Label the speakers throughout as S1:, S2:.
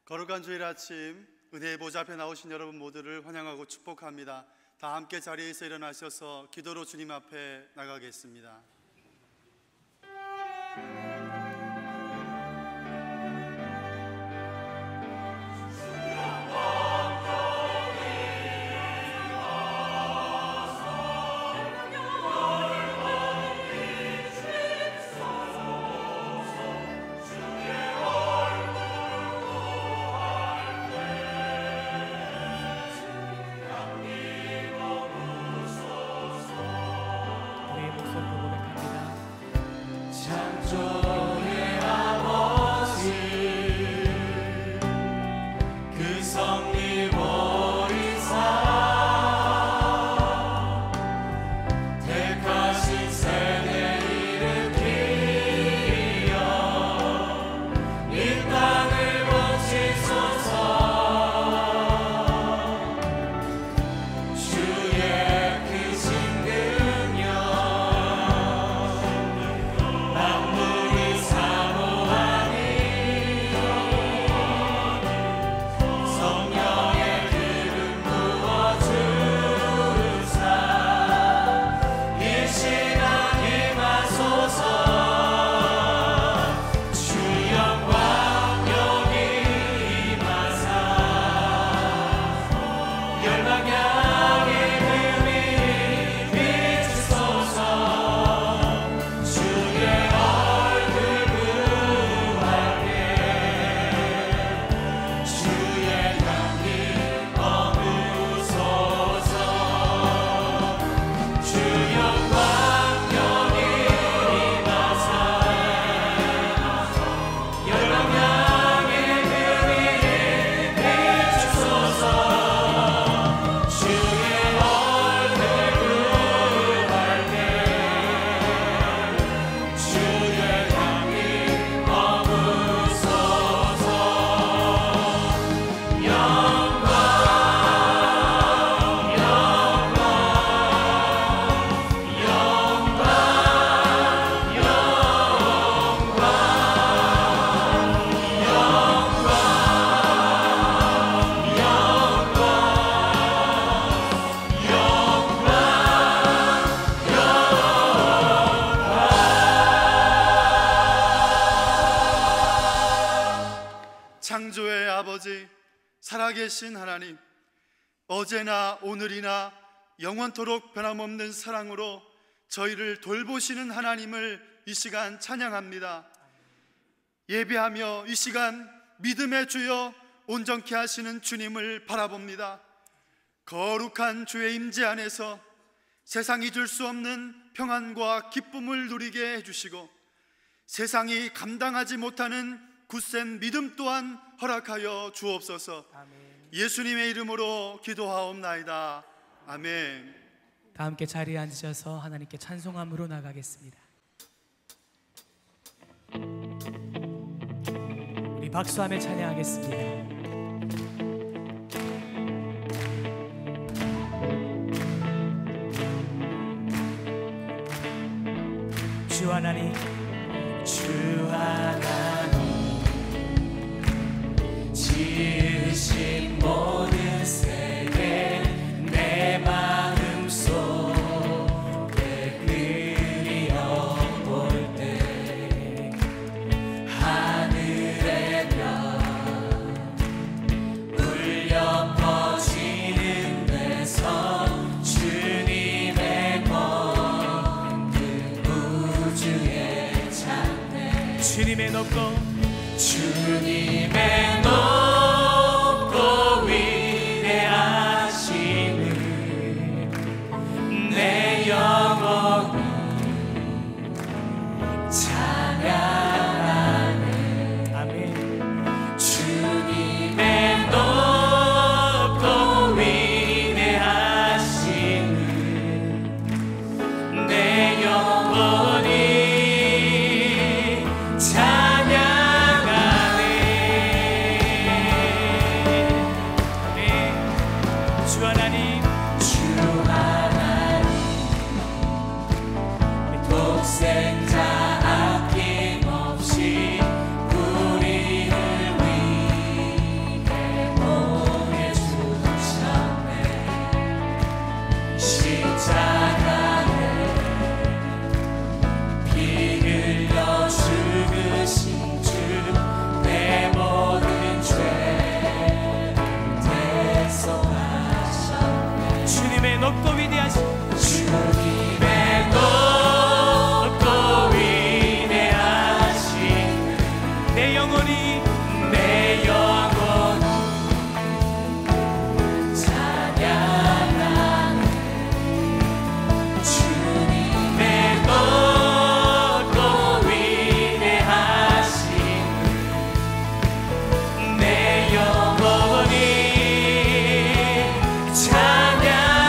S1: 거룩한 주일 아침 은혜의 보좌 앞에 나오신 여러분 모두를 환영하고 축복합니다. 다 함께 자리에서 일어나셔서 기도로 주님 앞에 나가겠습니다. 창조의 아버지, 살아계신 하나님, 어제나 오늘이나 영원토록 변함없는 사랑으로 저희를 돌보시는 하나님을 이 시간 찬양합니다. 예배하며 이 시간 믿음의 주여 온전케 하시는 주님을 바라봅니다. 거룩한 주의 임재 안에서 세상이 줄 수 없는 평안과 기쁨을 누리게 해주시고 세상이 감당하지 못하는 굳센 믿음 또한 허락하여 주옵소서. 아멘. 예수님의 이름으로 기도하옵나이다. 아멘.
S2: 다 함께 자리에 앉으셔서 하나님께 찬송함으로 나가겠습니다. 우리 박수하며 찬양하겠습니다. 주 하나님, 주 하나님 지으신 모든 세계 내 마음속에 그려볼 때 하늘의 별 울려 퍼지는 데서 주님의 권능 우주에 찬네. 주님의 높고 주님의 높고 위대하심을 내 영혼이 찬양하네. 아멘. 주님의 높고 위대하심을 내 영혼이 찬양 높고 위대하신
S3: 주님의 높고 위대하신
S2: 내 영혼이
S3: 찬양하네. 주님의 높고 위대하신 내 영혼이 찬양하네.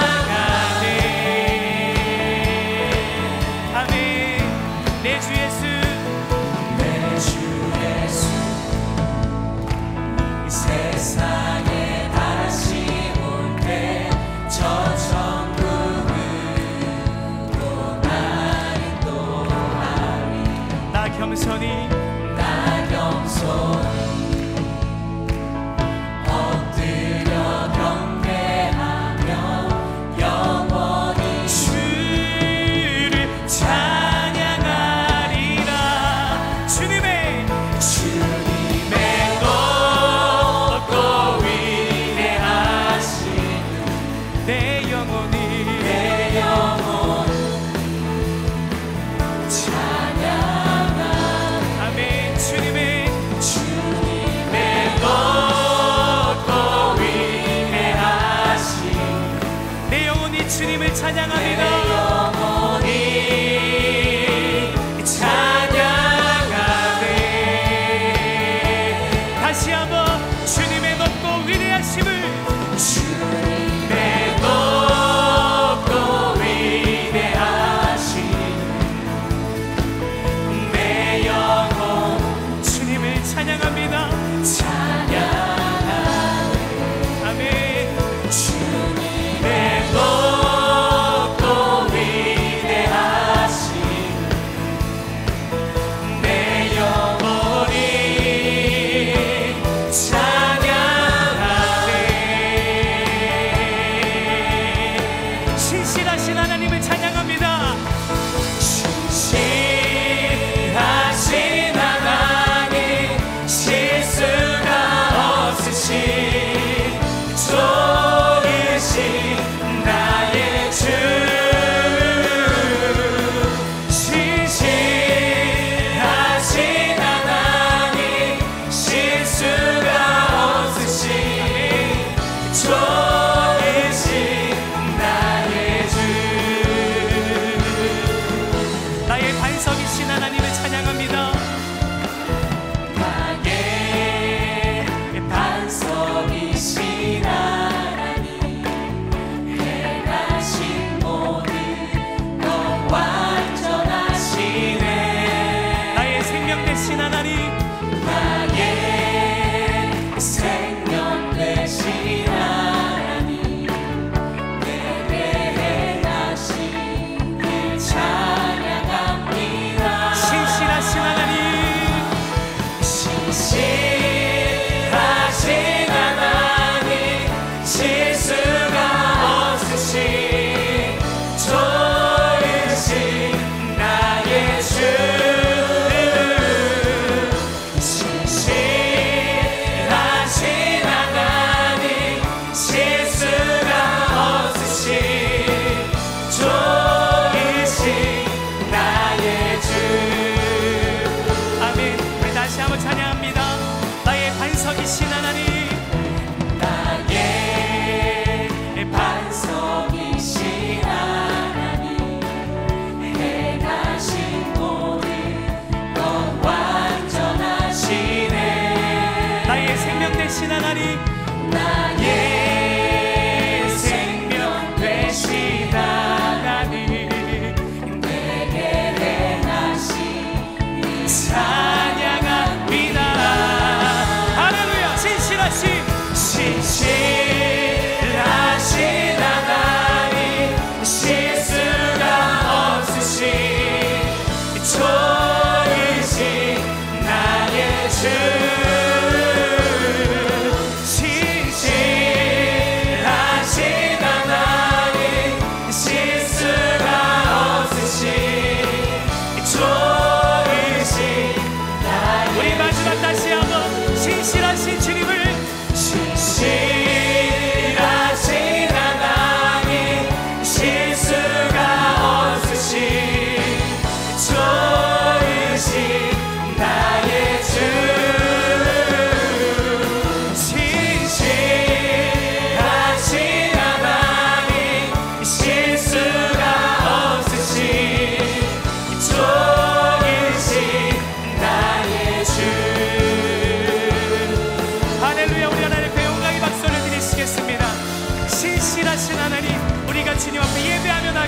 S2: 아멘. 내 주 예수
S3: 내 주 예수 이 세상에 다시 올 때 저 천국으로 날 인도하리.
S2: 나 겸손히
S3: 나 겸손히 엎드려 경배하며 영원히
S2: 주를 찬양하리라. 주님의
S3: 높고 위대하신
S2: 내 영혼이
S3: 내 영혼 찬양하네.
S2: 아멘. 주님의
S3: 높고 위대하신
S2: 내 영혼이 주님을 찬양합니다.
S3: 영원히 찬양하네.
S2: 다시 한번 주님의 높고 위대하심을
S3: 주님의 높고 위대하신 내 영혼
S2: 주님을 찬양합니다.
S3: 찬양하네.
S2: 아멘.
S3: 주님의 높고 위대하신 내 영혼이 찬양하네.
S2: 신실하신 하나님을 찬양합니다.
S3: 신실하신 하나님 실수가 없으신 좋으신 나의 주. 신실하신 하나님 실수가 없으신 좋으신 나의 주.
S2: 나의 반석이신 하나님을 찬양합니다.
S3: 나의 반석이신 하나님 행하신 모든 것 완전하시네.
S2: 나의 생명 되신 하나님
S3: 나의 생명 되신 하나님 내게 행하신 일 찬양합니다.
S2: 신실하신 하나님
S3: 신실하신 하나님 실수가 없으신 좋으신 나의 주. 신실하신 하나님 실수가 없으신 좋으신 나의 주.
S2: 아멘. 우리 다시 한번 찬양합니다. 나의 반석이신 하나님
S3: 나의 반석이신 하나님 행하신 모든 것 완전하시네.
S2: 나의 생명 되신 하나님
S3: 나의 생명 되신 하나님 내게 행하신 일 찬양합니다.
S2: 할렐루야. 신실하신
S3: 하나님 실수가 없으신 좋으신 나의 주.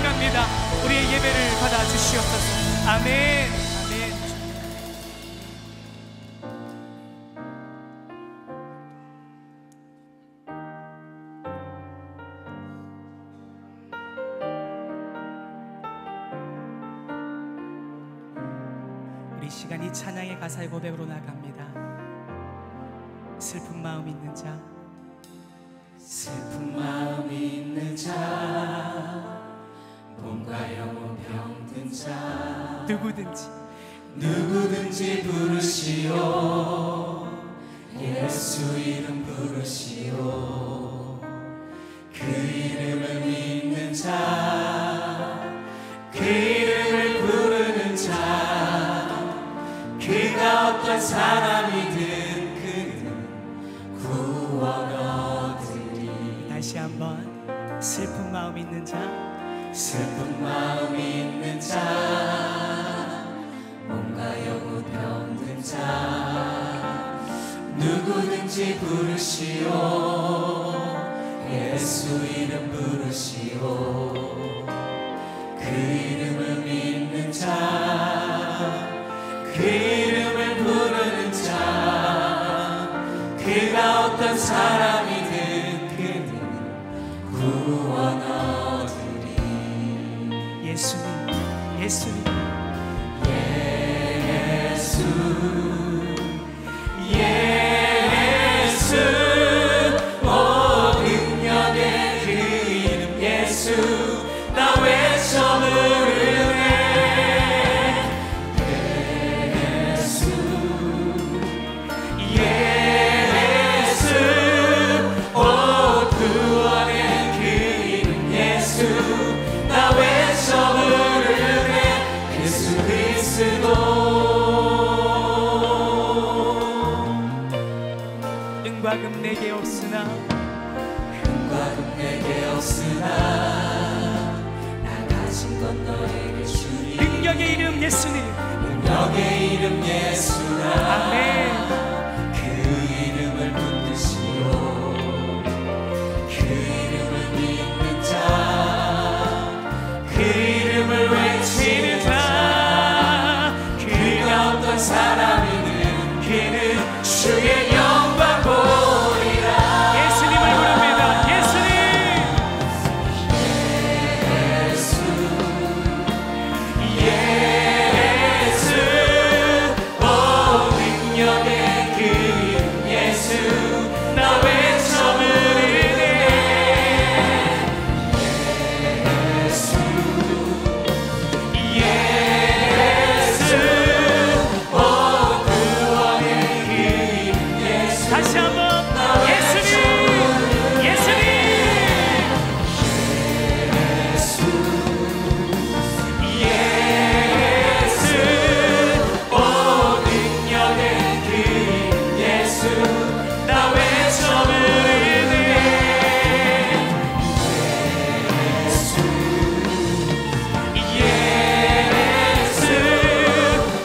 S2: 나갑니다. 우리의 예배를 받아주시옵소서. 아멘. 아멘. 우리 시간이 찬양의 가사의 고백으로 나갑니다. 슬픈 마음 있는 자,
S3: 슬픈 마음 있는 자, 몸과 영혼 병든 자, 누구든지 부르시오. 예수 이름 부르시오. 그 이름을 믿는 자, 그 이름을 부르는 자, 그가 어떤 사람이든 그는 구원 얻으리.
S2: 다시 한번 슬픈 마음 있는 자,
S3: 슬픈 마음 있는 자, 몸과 영혼 병든 자, 누구든지 부르시오. 예수 이름 부르시오. 그 이름을 믿는 자, 그 이름을 부르는 자, 그가 어떤 사람이든 그는 구원 얻으리.
S2: 예수님, 예수님,
S3: 예수, 예수, 오 능력의 그 이름 예수, 나 외쳐 부르네. 예수, 예수, 오 구원의 그 이름 예수, 나 외쳐 부르네. 예수 그리스도.
S2: 은과 금 내게 없으나,
S3: 은과 금 내게 없으나, 나 가진 건 너에게 주리.
S2: 능력의 이름 예수님,
S3: 능력의 이름 예수라.
S2: 아멘.
S3: 그 이름을 붙드시오. 그 이름을 믿는 자, 그 이름을 외치는 자, 그가 어떤 사람이든 그는 주의 영광 보리라.
S2: 예수님을 부릅니다. 예수님,
S3: 예수, 예수, 오 능력의 그 이름 예수, 나 외쳐 부르네. 예수, 예수, 오 구원의 그 이름 예수.
S2: 다시 한번 예수님, 예수님,
S3: 예수, 예수, 오 능력의 그 이름 예수, 나 외쳐 부르네. 예수, 예수,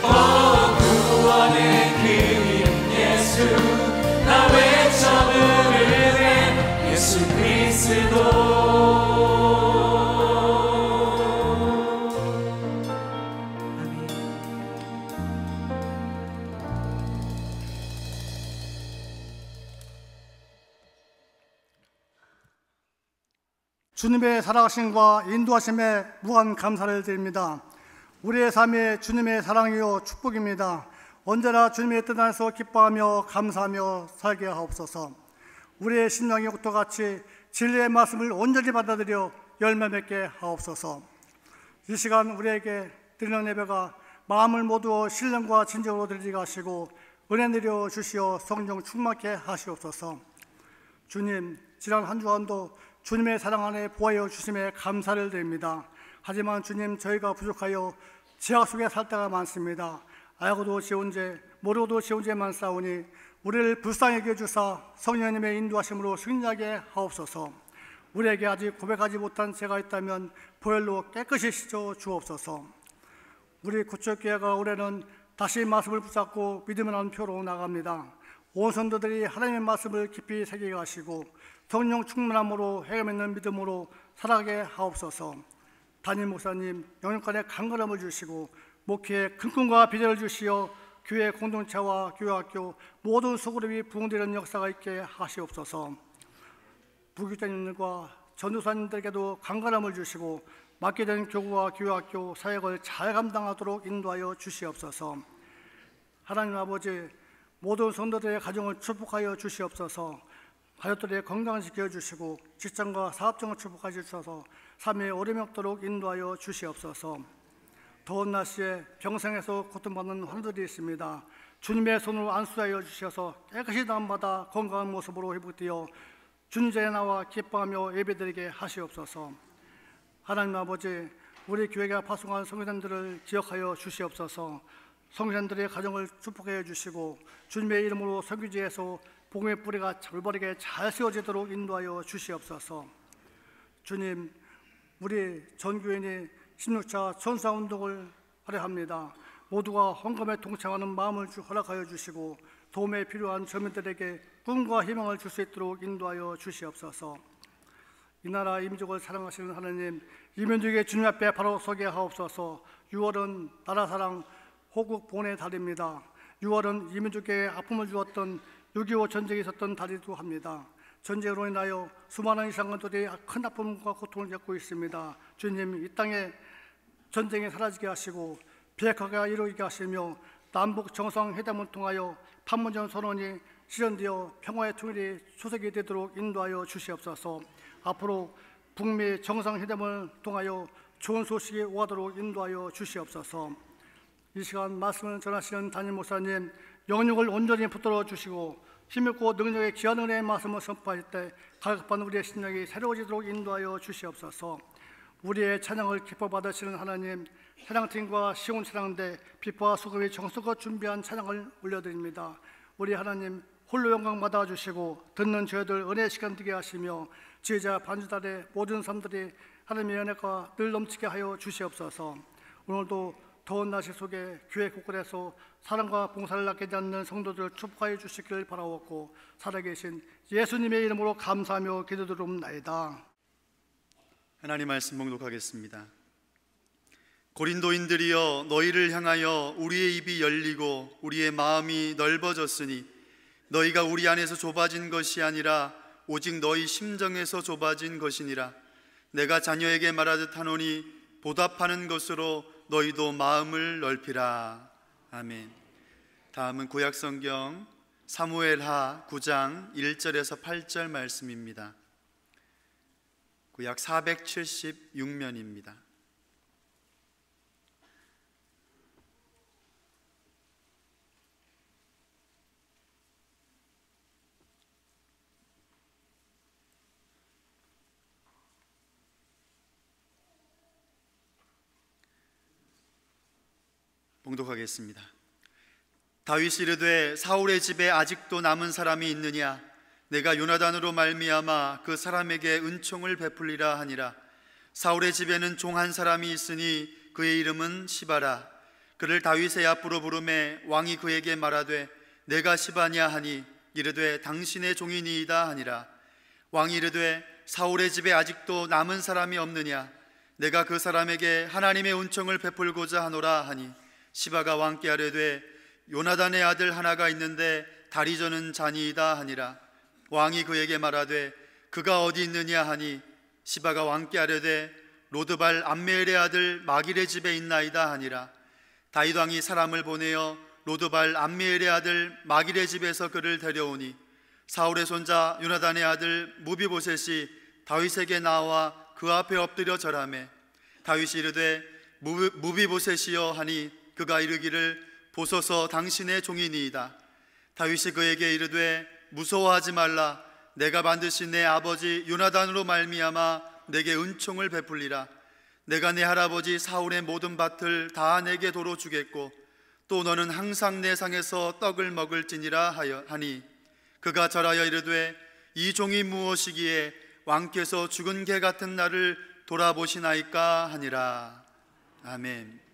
S3: 오 구원의 그 이름 예수, 나 외쳐 부르네. 예수 그리스도.
S2: 아멘.
S4: 주님의 살아가심과 인도하심에 무한 감사를 드립니다. 우리의 삶이 주님의 사랑이요 축복입니다. 언제나 주님의 뜻 안에서 기뻐하며 감사하며 살게 하옵소서. 우리의 심령이 꽃과 같이 진리의 말씀을 온전히 받아들여 열매 맺게 하옵소서. 이 시간 우리에게 드리는 예배가 마음을 모두 신령과 진정으로 드리게 하시고 은혜 내려 주시어 성령 충만케 하시옵소서. 주님, 지난 한 주간도 주님의 사랑 안에 보호하여 주심에 감사를 드립니다. 하지만 주님, 저희가 부족하여 죄악 속에 살 때가 많습니다. 알고도 쉬운 죄, 모르고도 쉬운 죄만 싸우니 우리를 불쌍히 여겨주사 성령님의 인도하심으로 승리하게 하옵소서. 우리에게 아직 고백하지 못한 죄가 있다면 보혈로 깨끗이 씻어 주옵소서. 우리 구축교회가 올해는 다시 말씀을 붙잡고 믿음을 하는 표로 나갑니다. 온 성도들이 하나님의 말씀을 깊이 새기게 하시고 성령 충만함으로 해감 있는 믿음으로 살아가게 하옵소서. 담임 목사님 영육간에 강건함을 주시고 목회에 큰 꿈과 비전을 주시어 교회 공동체와 교회학교 모든 소그룹이 부흥되는 역사가 있게 하시옵소서. 부교장님들과 전도사님들에게도 강건함을 주시고 맡게 된 교구와 교회학교 사역을 잘 감당하도록 인도하여 주시옵소서. 하나님 아버지, 모든 성도들의 가정을 축복하여 주시옵소서. 가족들의 건강을 지켜주시고 직장과 사업장을 축복하여 주셔서 삶의 어려움이 없도록 인도하여 주시옵소서. 더운 날씨에 병상에서 고통받는 환자들이 있습니다. 주님의 손으로 안수하여 주셔서 깨끗이 나음받아 건강한 모습으로 회복되어 주님께 나와 기뻐하며 예배드리게 하시옵소서. 하나님 아버지, 우리 교회가 파송한 성교단들을 기억하여 주시옵소서. 성교단들의 가정을 축복하여 주시고 주님의 이름으로 선교지에서 복음의 뿌리가 올바르게 잘 세워지도록 인도하여 주시옵소서. 주님, 우리 전교인이 16차 전사운동을 하려 합니다. 모두가 헌금에 동참하는 마음을 허락하여 주시고 도움에 필요한 저민들에게 꿈과 희망을 줄 수 있도록 인도하여 주시옵소서. 이 나라 이민족을 사랑하시는 하나님, 이민족의 주님 앞에 바로 서게 하옵소서. 6월은 나라 사랑 호국 보훈의 달입니다. 6월은 이민족에게 아픔을 주었던 6.25 전쟁이 있었던 달이기도 합니다. 전쟁으로 인하여 수많은 이상한들이 큰 아픔과 고통을 겪고 있습니다. 주님, 이 땅에 전쟁이 사라지게 하시고 비핵화가 이루어지게 하시며 남북 정상회담을 통하여 판문점 선언이 실현되어 평화의 통일이 초석이 되도록 인도하여 주시옵소서. 앞으로 북미 정상회담을 통하여 좋은 소식이 오가도록 인도하여 주시옵소서. 이 시간 말씀을 전하시는 담임 목사님 영역을 온전히 붙들어 주시고 힘있고 능력의 귀한 은혜의 말씀을 선포할 때 갈급한 우리의 심령이 새로워지도록 인도하여 주시옵소서. 우리의 찬양을 기뻐 받으시는 하나님, 찬양팀과 시온 찬양대 비포와 수금이 정성껏 준비한 찬양을 올려드립니다. 우리 하나님 홀로 영광 받아주시고 듣는 저희들 은혜 시간 되게 하시며 지혜자 반주달의 모든 삶들이 하나님의 은혜가 늘 넘치게 하여 주시옵소서. 오늘도 더운 날씨 속에 교회 곳곳에서 사랑과 봉사를 아끼지 않는 성도들을 축복하여 주시기를 바라옵고 살아계신 예수님의 이름으로 감사하며 기도드리옵나이다.
S1: 하나님 말씀 봉독하겠습니다. 고린도인들이여, 너희를 향하여 우리의 입이 열리고 우리의 마음이 넓어졌으니 너희가 우리 안에서 좁아진 것이 아니라 오직 너희 심정에서 좁아진 것이니라. 내가 자녀에게 말하듯 하노니 보답하는 것으로 너희도 마음을 넓히라. 아멘. 다음은 구약성경 사무엘하 9장 1절에서 8절 말씀입니다. 구약 476면입니다. 봉독하겠습니다. 다윗이 이르되 사울의 집에 아직도 남은 사람이 있느냐? 내가 요나단으로 말미암아 그 사람에게 은총을 베풀리라 하니라. 사울의 집에는 종 한 사람이 있으니 그의 이름은 시바라. 그를 다윗의 앞으로 부르매 왕이 그에게 말하되 내가 시바냐 하니 이르되 당신의 종이니이다 하니라. 왕이 이르되 사울의 집에 아직도 남은 사람이 없느냐? 내가 그 사람에게 하나님의 은총을 베풀고자 하노라 하니 시바가 왕께 아뢰되 요나단의 아들 하나가 있는데 다리 저는 자니이다 하니라. 왕이 그에게 말하되 그가 어디 있느냐 하니 시바가 왕께 아뢰되 로드발 암메엘의 아들 마길의 집에 있나이다 하니라. 다윗 왕이 사람을 보내어 로드발 암메엘의 아들 마길의 집에서 그를 데려오니 사울의 손자 요나단의 아들 무비보셋이 다윗에게 나와 그 앞에 엎드려 절하매 다윗이 이르되 무비보셋이여 하니 그가 이르기를 보소서 당신의 종이니이다. 다윗이 그에게 이르되 무서워하지 말라. 내가 반드시 내 아버지 요나단으로 말미암아 내게 은총을 베풀리라. 내가 내 할아버지 사울의 모든 밭을 다 내게 도로 주겠고 또 너는 항상 내 상에서 떡을 먹을지니라 하니 그가 절하여 이르되 이 종이 무엇이기에 왕께서 죽은 개 같은 나를 돌아보시나이까 하니라. 아멘.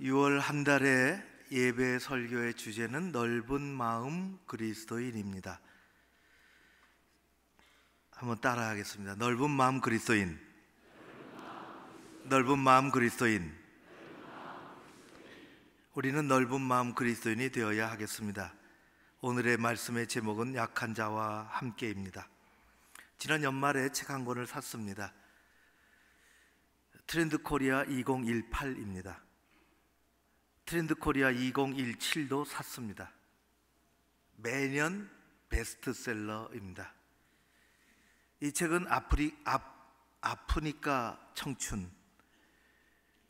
S5: 6월 한 달의 예배 설교의 주제는 넓은 마음 그리스도인입니다. 한번 따라하겠습니다. 넓은 마음 그리스도인. 넓은 마음 그리스도인. 우리는 넓은 마음 그리스도인이 되어야 하겠습니다. 오늘의 말씀의 제목은 약한 자와 함께입니다. 지난 연말에 책 한 권을 샀습니다. 트렌드 코리아 2018입니다. 트렌드 코리아 2017도 샀습니다. 매년 베스트셀러입니다. 이 책은 아프니까 청춘,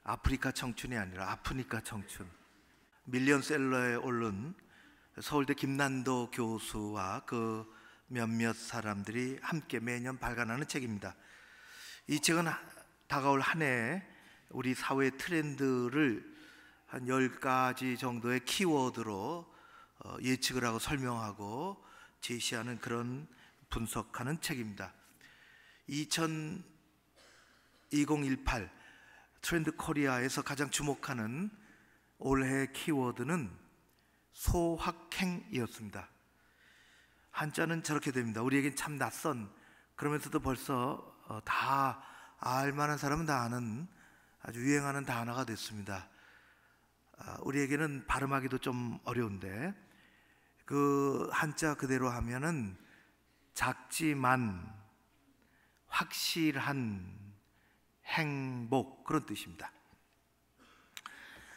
S5: 아프리카 청춘이 아니라 아프니까 청춘, 밀리언셀러에 오른 서울대 김난도 교수와 그 몇몇 사람들이 함께 매년 발간하는 책입니다. 이 책은 다가올 한 해 우리 사회 트렌드를 한 10가지 정도의 키워드로 예측을 하고 설명하고 제시하는 그런 분석하는 책입니다. 2018 트렌드 코리아에서 가장 주목하는 올해 키워드는 소확행이었습니다. 한자는 저렇게 됩니다. 우리에겐 참 낯선, 그러면서도 벌써 다 알만한 사람은 다 아는 아주 유행하는 단어가 됐습니다. 우리에게는 발음하기도 좀 어려운데 그 한자 그대로 하면은 작지만 확실한 행복, 그런 뜻입니다.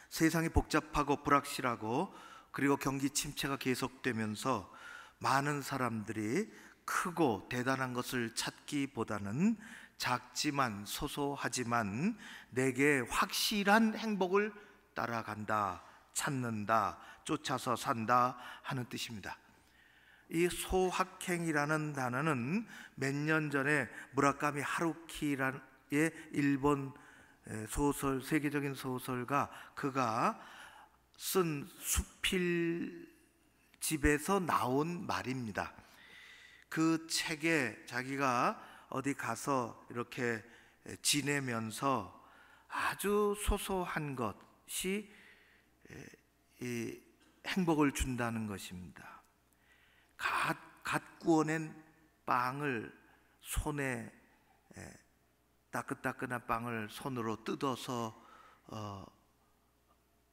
S5: 세상이 복잡하고 불확실하고 그리고 경기 침체가 계속되면서 많은 사람들이 크고 대단한 것을 찾기보다는 작지만 소소하지만 내게 확실한 행복을 따라간다, 찾는다, 쫓아서 산다 하는 뜻입니다. 이 소확행이라는 단어는 몇 년 전에 무라카미 하루키의 일본 소설, 세계적인 소설가, 그가 쓴 수필집에서 나온 말입니다. 그 책에 자기가 어디 가서 이렇게 지내면서 아주 소소한 것이 이 행복을 준다는 것입니다. 갓 구워낸 빵을 손에, 따끈따끈한 빵을 손으로 뜯어서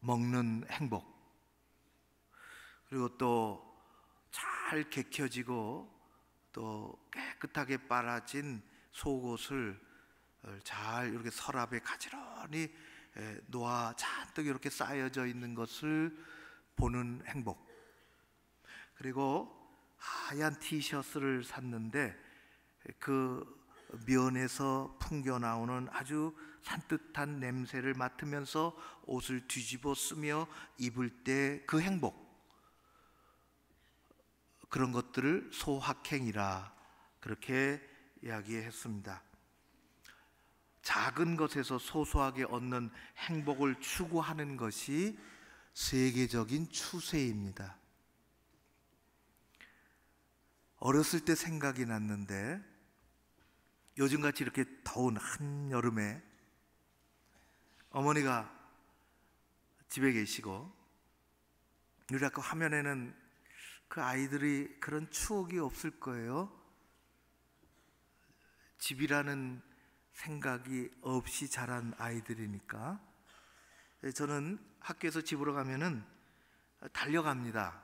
S5: 먹는 행복, 그리고 또 잘 개켜지고 또 깨끗하게 빨아진 속옷을 잘 이렇게 서랍에 가지런히 놓아 잔뜩 이렇게 쌓여져 있는 것을 보는 행복, 그리고 하얀 티셔츠를 샀는데 그 면에서 풍겨 나오는 아주 산뜻한 냄새를 맡으면서 옷을 뒤집어 쓰며 입을 때 그 행복, 그런 것들을 소확행이라 그렇게 이야기했습니다. 작은 것에서 소소하게 얻는 행복을 추구하는 것이 세계적인 추세입니다. 어렸을 때 생각이 났는데 요즘같이 이렇게 더운 한여름에 어머니가 집에 계시고 우리 아까 화면에는 그 아이들이 그런 추억이 없을 거예요. 집이라는 생각이 없이 자란 아이들이니까. 저는 학교에서 집으로 가면은 달려갑니다.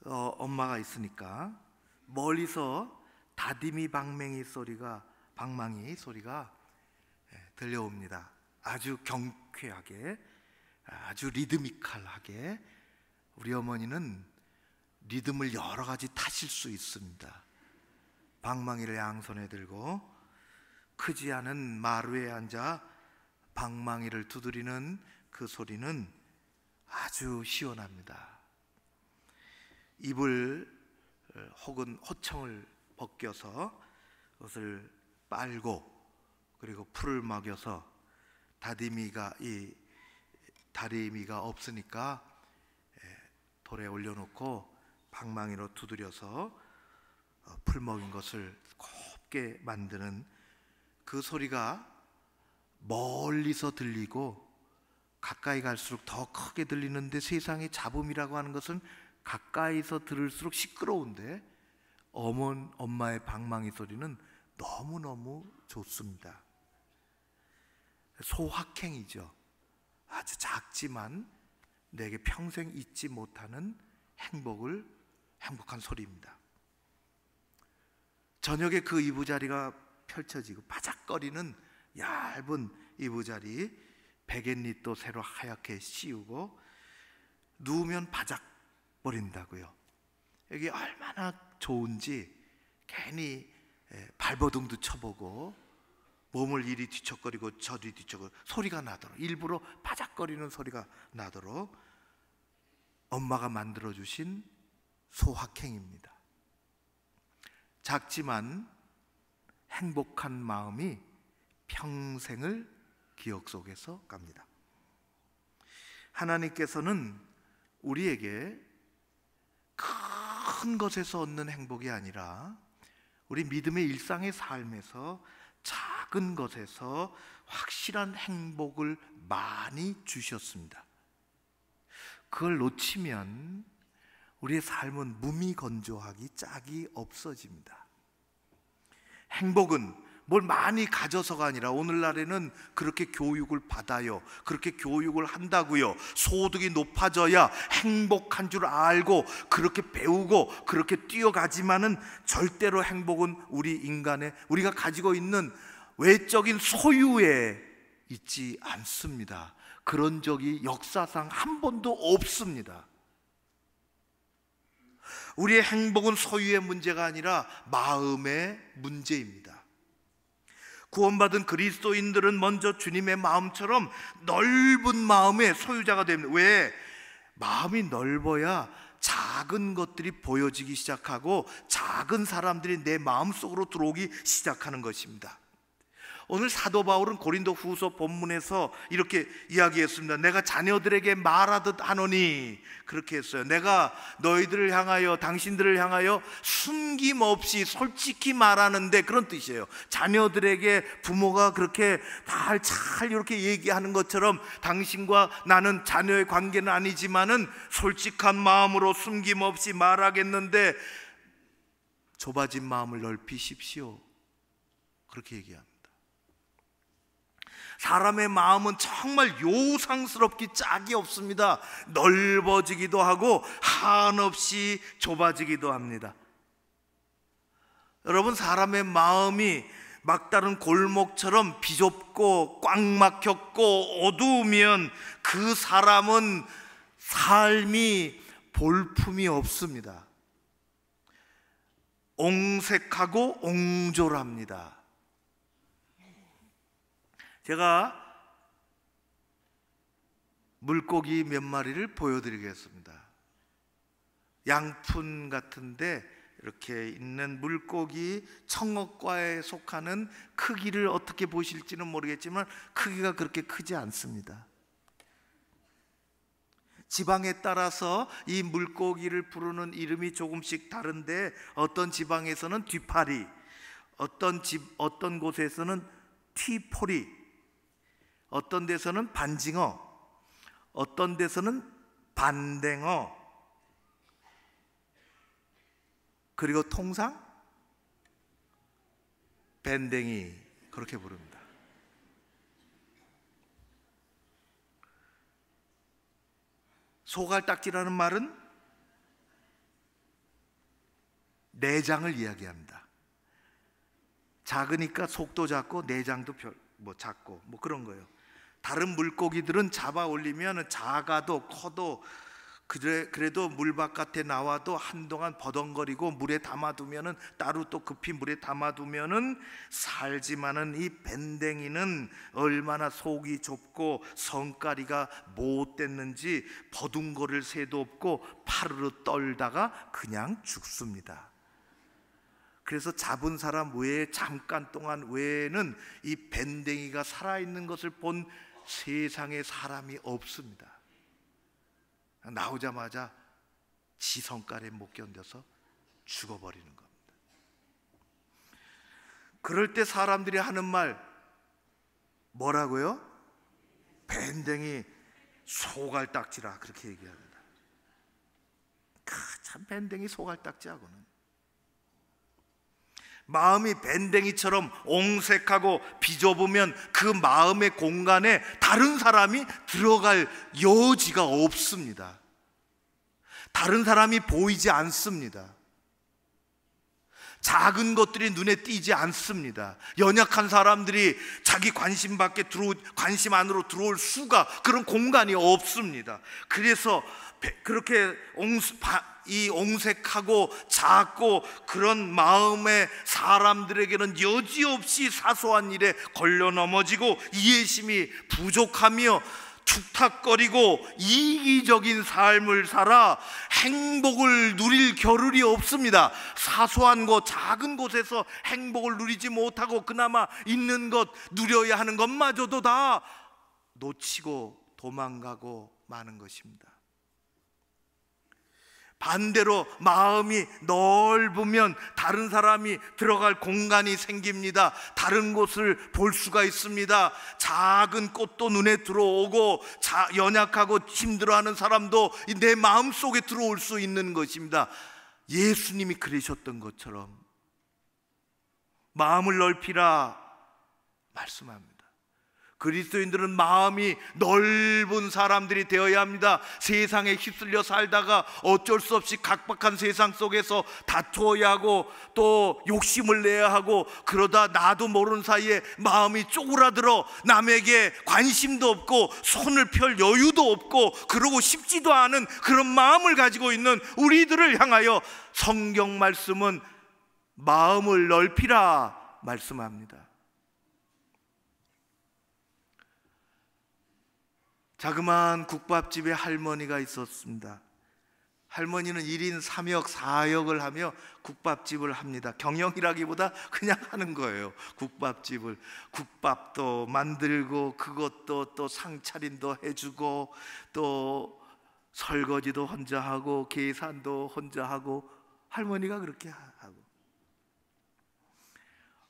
S5: 엄마가 있으니까. 멀리서 다디미 방망이 소리가 들려옵니다. 아주 경쾌하게, 아주 리드미컬하게. 우리 어머니는 리듬을 여러 가지 타실 수 있습니다. 방망이를 양손에 들고 크지 않은 마루에 앉아 방망이를 두드리는 그 소리는 아주 시원합니다. 이불 혹은 호청을 벗겨서 그것을 빨고 그리고 풀을 먹여서 다리미가 없으니까 돌에 올려놓고 방망이로 두드려서 풀 먹인 것을 곱게 만드는 그 소리가 멀리서 들리고 가까이 갈수록 더 크게 들리는데 세상의 잡음이라고 하는 것은 가까이서 들을수록 시끄러운데 엄마의 방망이 소리는 너무너무 좋습니다. 소확행이죠. 아주 작지만 내게 평생 잊지 못하는 행복한 소리입니다. 저녁에 그 이부자리가 펼쳐지고 바작거리는 얇은 이부자리, 베갯잎도 새로 하얗게 씌우고 누우면 바작 버린다고요. 이게 얼마나 좋은지 괜히 발버둥도 쳐보고 몸을 이리 뒤척거리고 저리 뒤척거리고 소리가 나도록, 일부러 바작거리는 소리가 나도록 엄마가 만들어주신 소확행입니다. 작지만 행복한 마음이 평생을 기억 속에서 갑니다. 하나님께서는 우리에게 큰 것에서 얻는 행복이 아니라 우리 믿음의 일상의 삶에서 작은 것에서 확실한 행복을 많이 주셨습니다. 그걸 놓치면 우리의 삶은 무미건조하기 짝이 없어집니다. 행복은 뭘 많이 가져서가 아니라 오늘날에는 그렇게 교육을 받아요. 그렇게 교육을 한다고요. 소득이 높아져야 행복한 줄 알고 그렇게 배우고 그렇게 뛰어가지만은 절대로 행복은 우리가 가지고 있는 외적인 소유에 있지 않습니다. 그런 적이 역사상 한 번도 없습니다. 우리의 행복은 소유의 문제가 아니라 마음의 문제입니다. 구원받은 그리스도인들은 먼저 주님의 마음처럼 넓은 마음의 소유자가 됩니다. 왜? 마음이 넓어야 작은 것들이 보여지기 시작하고 작은 사람들이 내 마음속으로 들어오기 시작하는 것입니다. 오늘 사도 바울은 고린도 후서 본문에서 이렇게 이야기했습니다. 내가 자녀들에게 말하듯 하노니, 그렇게 했어요. 내가 너희들을 향하여, 당신들을 향하여 숨김없이 솔직히 말하는데, 그런 뜻이에요. 자녀들에게 부모가 그렇게 잘 이렇게 얘기하는 것처럼 당신과 나는 자녀의 관계는 아니지만은 솔직한 마음으로 숨김없이 말하겠는데 좁아진 마음을 넓히십시오. 그렇게 얘기합니다. 사람의 마음은 정말 요상스럽기 짝이 없습니다. 넓어지기도 하고 한없이 좁아지기도 합니다. 여러분, 사람의 마음이 막다른 골목처럼 비좁고 꽉 막혔고 어두우면 그 사람은 삶이 볼품이 없습니다. 옹색하고 옹졸합니다. 제가 물고기 몇 마리를 보여드리겠습니다. 양푼 같은데 이렇게 있는 물고기 청어과에 속하는 크기를 어떻게 보실지는 모르겠지만 크기가 그렇게 크지 않습니다. 지방에 따라서 이 물고기를 부르는 이름이 조금씩 다른데 어떤 지방에서는 뒤파리, 어떤 곳에서는 튀포리, 어떤 데서는 반징어, 어떤 데서는 반댕어, 그리고 통상 밴댕이, 그렇게 부릅니다. 소갈딱지라는 말은 내장을 이야기합니다. 작으니까 속도 작고 내장도 작고 그런 거예요. 다른 물고기들은 잡아 올리면 작아도 커도 그래도 물 바깥에 나와도 한동안 버덩거리고 물에 담아두면은 따로 또 급히 물에 담아두면은 살지만은 이 밴댕이는 얼마나 속이 좁고 성가리가 못됐는지 버둥거릴 새도 없고 파르르 떨다가 그냥 죽습니다. 그래서 잡은 사람 외에 잠깐 동안 외에는 이 밴댕이가 살아있는 것을 본 세상에 사람이 없습니다. 나오자마자 지성깔에 못 견뎌서 죽어버리는 겁니다. 그럴 때 사람들이 하는 말 뭐라고요? 밴댕이 소갈딱지라 그렇게 얘기합니다. 참 밴댕이 소갈딱지하고는. 마음이 밴댕이처럼 옹색하고 비좁으면 그 마음의 공간에 다른 사람이 들어갈 여지가 없습니다. 다른 사람이 보이지 않습니다. 작은 것들이 눈에 띄지 않습니다. 연약한 사람들이 자기 관심 안으로 들어올 수가, 그런 공간이 없습니다. 그래서 그렇게 옹색하고 작고 그런 마음의 사람들에게는 여지없이 사소한 일에 걸려 넘어지고 이해심이 부족하며 툭탁거리고 이기적인 삶을 살아 행복을 누릴 겨를이 없습니다. 사소한 것, 작은 곳에서 행복을 누리지 못하고 그나마 있는 것, 누려야 하는 것마저도 다 놓치고 도망가고 마는 것입니다. 반대로 마음이 넓으면 다른 사람이 들어갈 공간이 생깁니다. 다른 곳을 볼 수가 있습니다. 작은 꽃도 눈에 들어오고 연약하고 힘들어하는 사람도 내 마음속에 들어올 수 있는 것입니다. 예수님이 그러셨던 것처럼 마음을 넓히라 말씀합니다. 그리스도인들은 마음이 넓은 사람들이 되어야 합니다. 세상에 휩쓸려 살다가 어쩔 수 없이 각박한 세상 속에서 다투어야 하고 또 욕심을 내야 하고, 그러다 나도 모르는 사이에 마음이 쪼그라들어 남에게 관심도 없고 손을 펼 여유도 없고 그러고 싶지도 않은 그런 마음을 가지고 있는 우리들을 향하여 성경 말씀은 마음을 넓히라 말씀합니다. 자그마한 국밥집에 할머니가 있었습니다. 할머니는 1인 3역 4역을 하며 국밥집을 합니다. 경영이라기보다 그냥 하는 거예요. 국밥집을. 국밥도 만들고 그것도 또 상차림도 해주고 또 설거지도 혼자 하고 계산도 혼자 하고, 할머니가 그렇게 하고,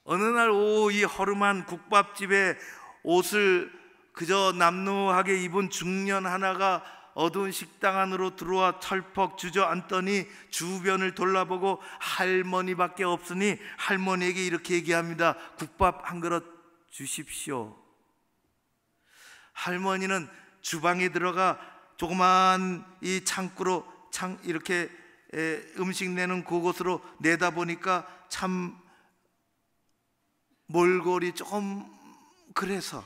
S5: 어느 날 오후 이 허름한 국밥집에 옷을 그저 남루하게 입은 중년 하나가 어두운 식당 안으로 들어와 털퍽 주저앉더니 주변을 돌아보고 할머니밖에 없으니 할머니에게 이렇게 얘기합니다. 국밥 한 그릇 주십시오. 할머니는 주방에 들어가 조그만 이 창구로 이렇게 음식 내는 그곳으로 내다보니까 참 몰골이 조금 그래서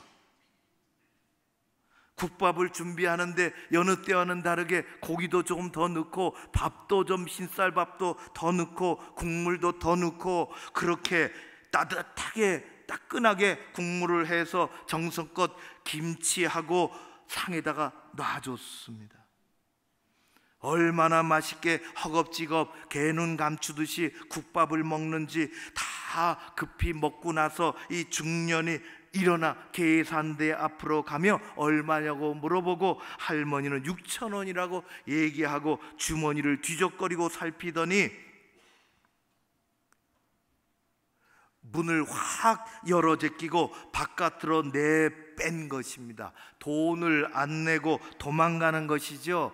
S5: 국밥을 준비하는데 여느 때와는 다르게 고기도 조금 더 넣고 밥도 좀 흰쌀밥도 더 넣고 국물도 더 넣고 그렇게 따뜻하게 따끈하게 국물을 해서 정성껏 김치하고 상에다가 놔줬습니다. 얼마나 맛있게 허겁지겁 개눈 감추듯이 국밥을 먹는지 다 급히 먹고 나서 이 중년이 일어나 계산대 앞으로 가며 얼마냐고 물어보고 할머니는 6,000원이라고 얘기하고 주머니를 뒤적거리고 살피더니 문을 확 열어 제끼고 바깥으로 내뺀 것입니다. 돈을 안 내고 도망가는 것이죠.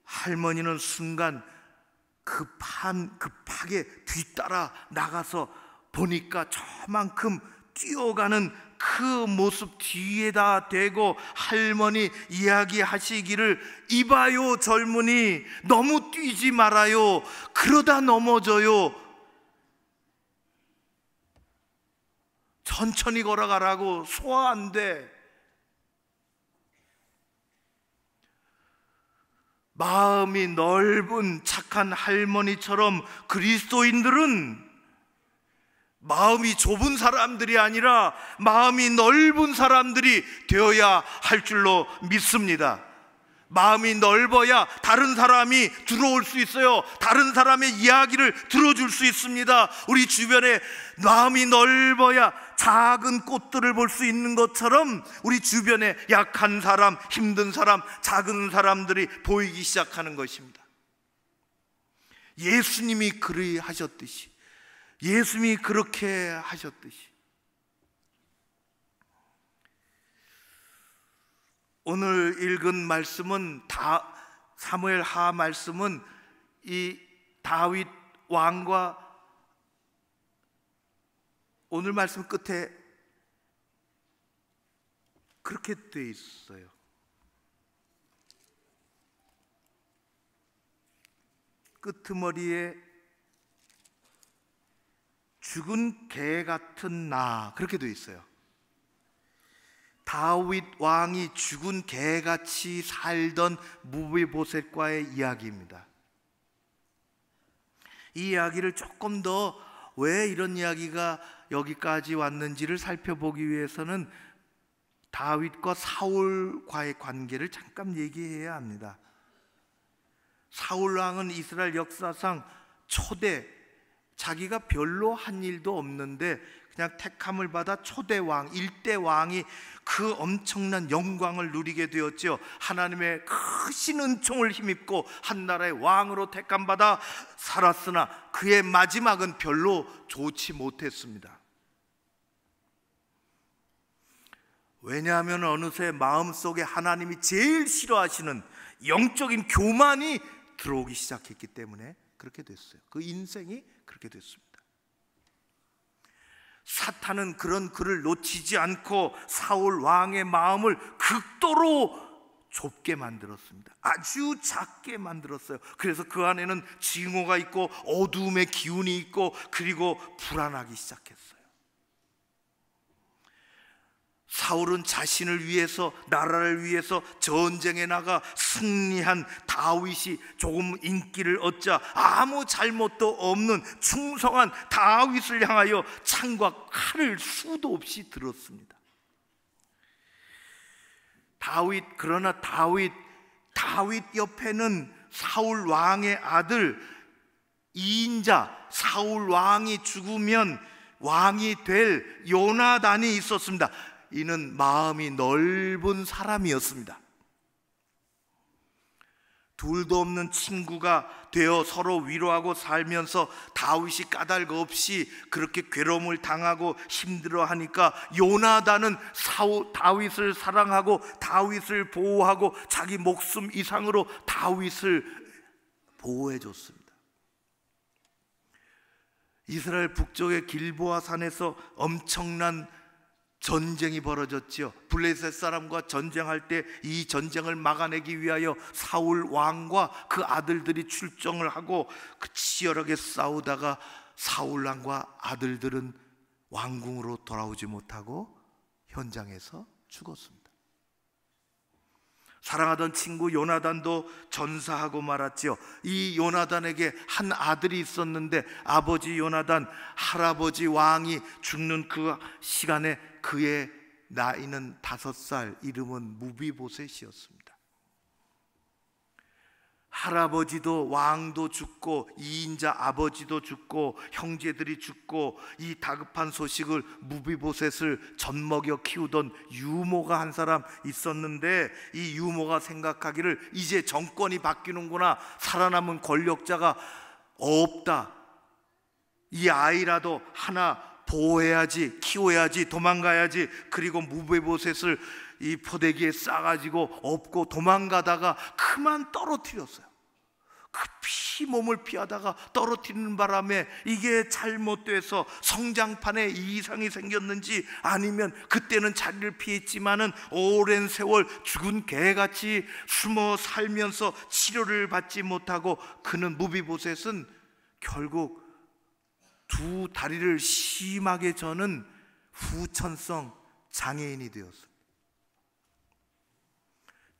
S5: 할머니는 순간 급하게 뒤따라 나가서 보니까 저만큼 뛰어가는 그 모습 뒤에다 대고 할머니 이야기하시기를, 이봐요 젊은이, 너무 뛰지 말아요. 그러다 넘어져요. 천천히 걸어가라고. 소화 안 돼. 마음이 넓은 착한 할머니처럼 그리스도인들은 마음이 좁은 사람들이 아니라 마음이 넓은 사람들이 되어야 할 줄로 믿습니다. 마음이 넓어야 다른 사람이 들어올 수 있어요. 다른 사람의 이야기를 들어줄 수 있습니다. 우리 주변에 마음이 넓어야 작은 꽃들을 볼 수 있는 것처럼 우리 주변에 약한 사람, 힘든 사람, 작은 사람들이 보이기 시작하는 것입니다. 예수님이 그리하셨듯이, 예수님이 그렇게 하셨듯이 오늘 읽은 말씀은 사무엘 하 말씀은 이 다윗 왕과 오늘 말씀 끝에 그렇게 돼 있어요. 끄트머리에 죽은 개 같은 나, 그렇게 돼 있어요. 다윗 왕이 죽은 개같이 살던 무비보셋과의 이야기입니다. 이 이야기를 조금 더 왜 이런 이야기가 여기까지 왔는지를 살펴보기 위해서는 다윗과 사울과의 관계를 잠깐 얘기해야 합니다. 사울 왕은 이스라엘 역사상 초대, 자기가 별로 한 일도 없는데 그냥 택함을 받아 초대 왕, 일대 왕이 그 엄청난 영광을 누리게 되었죠. 하나님의 크신 은총을 힘입고 한 나라의 왕으로 택함 받아 살았으나 그의 마지막은 별로 좋지 못했습니다. 왜냐하면 어느새 마음속에 하나님이 제일 싫어하시는 영적인 교만이 들어오기 시작했기 때문에 그렇게 됐어요. 그 인생이 그렇게 됐습니다. 사탄은 그런 그를 놓치지 않고 사울 왕의 마음을 극도로 좁게 만들었습니다. 아주 작게 만들었어요. 그래서 그 안에는 증오가 있고 어두움의 기운이 있고 그리고 불안하기 시작했어요. 사울은 자신을 위해서, 나라를 위해서 전쟁에 나가 승리한 다윗이 조금 인기를 얻자 아무 잘못도 없는 충성한 다윗을 향하여 창과 칼을 수도 없이 들었습니다. 그러나 다윗 옆에는 사울 왕의 아들 2인자, 사울 왕이 죽으면 왕이 될 요나단이 있었습니다. 이는 마음이 넓은 사람이었습니다. 둘도 없는 친구가 되어 서로 위로하고 살면서 다윗이 까닭 없이 그렇게 괴로움을 당하고 힘들어하니까 요나단은 다윗을 사랑하고 다윗을 보호하고 자기 목숨 이상으로 다윗을 보호해 줬습니다. 이스라엘 북쪽의 길보아 산에서 엄청난 전쟁이 벌어졌지요. 블레셋 사람과 전쟁할 때 이 전쟁을 막아내기 위하여 사울 왕과 그 아들들이 출정을 하고 치열하게 싸우다가 사울 왕과 아들들은 왕궁으로 돌아오지 못하고 현장에서 죽었습니다. 사랑하던 친구 요나단도 전사하고 말았지요. 이 요나단에게 한 아들이 있었는데 아버지 요나단, 할아버지 왕이 죽는 그 시간에 그의 나이는 5살, 이름은 무비보셋이었습니다. 할아버지도 왕도 죽고 2인자 아버지도 죽고 형제들이 죽고 이 다급한 소식을 무비보셋을 젖먹여 키우던 유모가 한 사람 있었는데 이 유모가 생각하기를 이제 정권이 바뀌는구나, 살아남은 권력자가 없다, 이 아이라도 하나 보호해야지, 키워야지, 도망가야지. 그리고 무비보셋을 이 포대기에 싸가지고 업고 도망가다가 그만 떨어뜨렸어요. 급히 몸을 피하다가 떨어뜨리는 바람에 이게 잘못돼서 성장판에 이상이 생겼는지 아니면 그때는 자리를 피했지만은 오랜 세월 죽은 개같이 숨어 살면서 치료를 받지 못하고 그는 무비보셋은 결국 두 다리를 심하게 저는 후천성 장애인이 되었습니다.